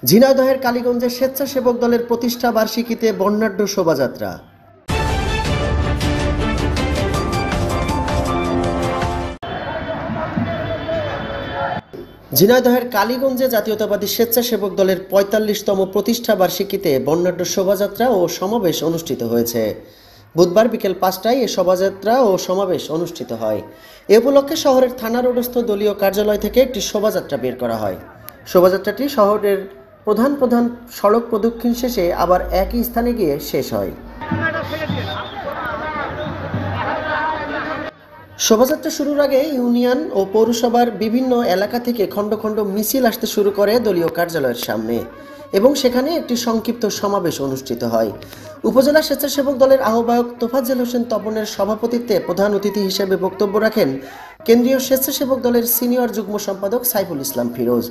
ঝিনাইদহের কালীগঞ্জে স্বেচ্ছাসেবক দলের প্রতিষ্ঠা বার্ষিকীতে বর্ণাঢ্য শোভাযাত্রা। ঝিনাইদহের কালীগঞ্জে জাতীয়তাবাদী স্বেচ্ছাসেবক দলের ৪৫তম প্রতিষ্ঠা বার্ষিকীতে বর্ণাঢ্য শোভাযাত্রা ও সমাবেশ অনুষ্ঠিত হয়েছে। বুধবার বিকেল ৫টায় এ শোভাযাত্রা ও সমাবেশ অনুষ্ঠিত হয়। এ উপলক্ষে শহরের থানা রোডস্থ দলীয় কার্যালয় থেকে একটি শোভাযাত্রা বের করা হয়। শোভাযাত্রাটি শহরের প্রধান সড়ক প্রদক্ষিণ শেষে আবার একই স্থানে গিয়ে শেষ হয়। শোভাযাত্রা শুরুর আগে ইউনিয়ন ও পৌরসভার বিভিন্ন এলাকা থেকে খণ্ড খণ্ড মিছিল আসতে শুরু করে দলীয় কার্যালয়ের সামনে এবং সেখানে একটি সংক্ষিপ্ত সমাবেশ অনুষ্ঠিত হয়। উপজেলা স্বেচ্ছাসেবক দলের আহ্বায়ক তোফাজ্জল হোসেন তপনের সভাপতিত্বে প্রধান অতিথি হিসেবে বক্তব্য রাখেন কেন্দ্রীয় স্বেচ্ছাসেবক দলের সিনিয়র যুগ্ম সম্পাদক সাইফুল ইসলাম ফিরোজ।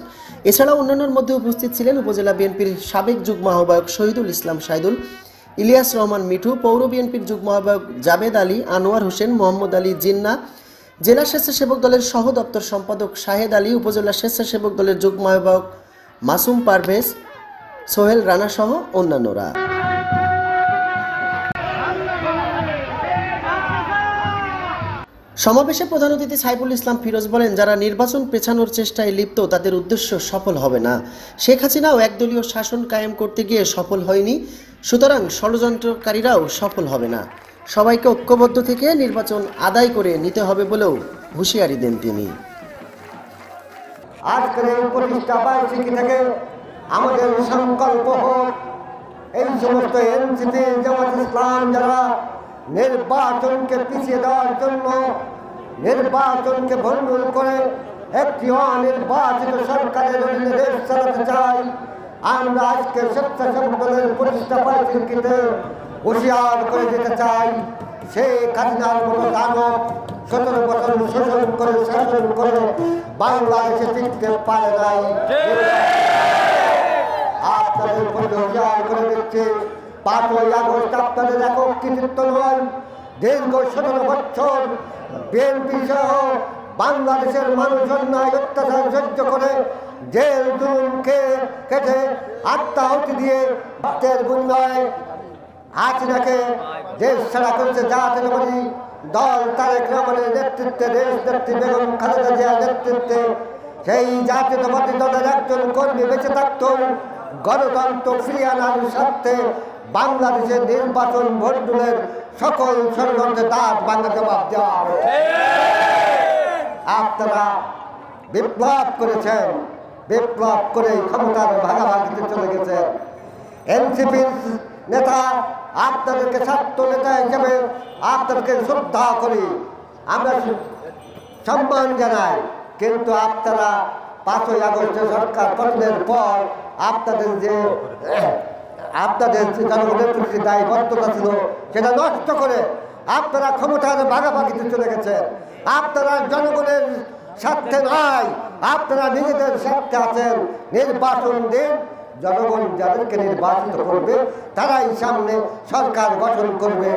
এছাড়াও অন্যান্যের মধ্যে উপস্থিত ছিলেন উপজেলা বিএনপির সাবেক যুগ্ম আহ্বায়ক শহীদুল ইসলাম শাহিদুল, ইলিয়াস রহমান মিঠু, পৌর বিএনপির যুগ্ম আহ্বায়ক জাবেদ আলী, আনোয়ার হোসেন, মোহাম্মদ আলী জিন্না, জেলা স্বেচ্ছাসেবক দলের সহ দপ্তর সম্পাদক শাহেদ আলী, উপজেলা স্বেচ্ছাসেবক দলের যুগ্ম আহ্বায়ক মাসুম পারভেজ, সোহেল রানা সহ অন্যান্যরা। সমাবেশে প্রধান অতিথি সাইফুল ইসলাম ফিরোজ বলেন, যারা নির্বাচন পেছানোর চেষ্টায় লিপ্ত তাদের উদ্দেশ্য সফল হবে না। শেখ হাসিনাও একদলীয় শাসন কায়েম করতে গিয়ে সফল হয়নি, সুতরাং ষড়যন্ত্রকারীরাও সফল হবে না। সবাইকে ঐক্যবদ্ধ থেকে নির্বাচন আদায় করে নিতে হবে বলেও হুঁশিয়ারি দেন তিনি। আজকের এই প্রতিষ্ঠা বার্ষিকী থেকে আমাদের সংকল্প হোক, এই সমস্ত এনসিপি, জামাত ইসলাম যারা নির্বাচনকে পিছিয়ে দেওয়ার জন্য নির্বাচনকে ভণ্ডুল করে একটি অনির্বাচিত সরকারের অধীনে দেশ চালাতে চায়, আমরা আজকে স্বেচ্ছাসেবক দলের প্রতিষ্ঠা বার্ষিকীতে হুঁশিয়ার করে দিতে চাই, শেখ হাসিনার মতো দানব ১৭ বছর শোষণ করে শাসন করে বাংলাদেশে টিকতে পারে নাই। আপনাদের প্রতি হুঁশিয়ার করে দিচ্ছে, ৫ই আগস্ট আপনাদের একক কৃতিত্ব নয়, দীর্ঘ ১৭ বছর বিএনপি সহ বাংলাদেশের মানুষ অন্যায় অত্যাচার সহ্য করে জেল জুলুমকে কেটে আত্মাহুতি দিয়ে ভক্তের গুণায় হাসিনাকে দেশ ছাড়া করেছে জাতীয়তাবাদী দল তারেক রহমানের নেতৃত্বে, দেশ নেত্রী বেগম খালেদা জিয়ার নেতৃত্বে সেই জাতীয়তাবাদী দলের একজন কর্মী বেঁচে থাকত গণতন্ত্র ফিরিয়ে আনার স্বার্থে বাংলাদেশের নির্বাচন ভণ্ডুলের সকল ষড়যন্ত্রের দাঁত বাংলা জবাব দেওয়া হবে। আপনারা বিপ্লব করেছেন, বিপ্লব করে ক্ষমতার ভাগাভাগিতে চলে গেছেন। এনসিপির নেতা আপনাদেরকে ছাত্র নেতা হিসেবে আপনাদেরকে শ্রদ্ধা করি, আমরা সম্মান জানাই, কিন্তু আপনারা ৫ই আগস্টে সরকার গঠনের পর আপনাদের যে জনগণের প্রতি দায়বদ্ধতা ছিল সেটা নষ্ট করে আপনারা ক্ষমতার ভাগাভাগিতে চলে গেছেন। আপনারা জনগণের স্বার্থে নয়, আপনারা নিজেদের স্বার্থে আছেন। নির্বাচন দিন, জনগণ যাদেরকে নির্বাচিত করবে তারাই সামনে সরকার গঠন করবে।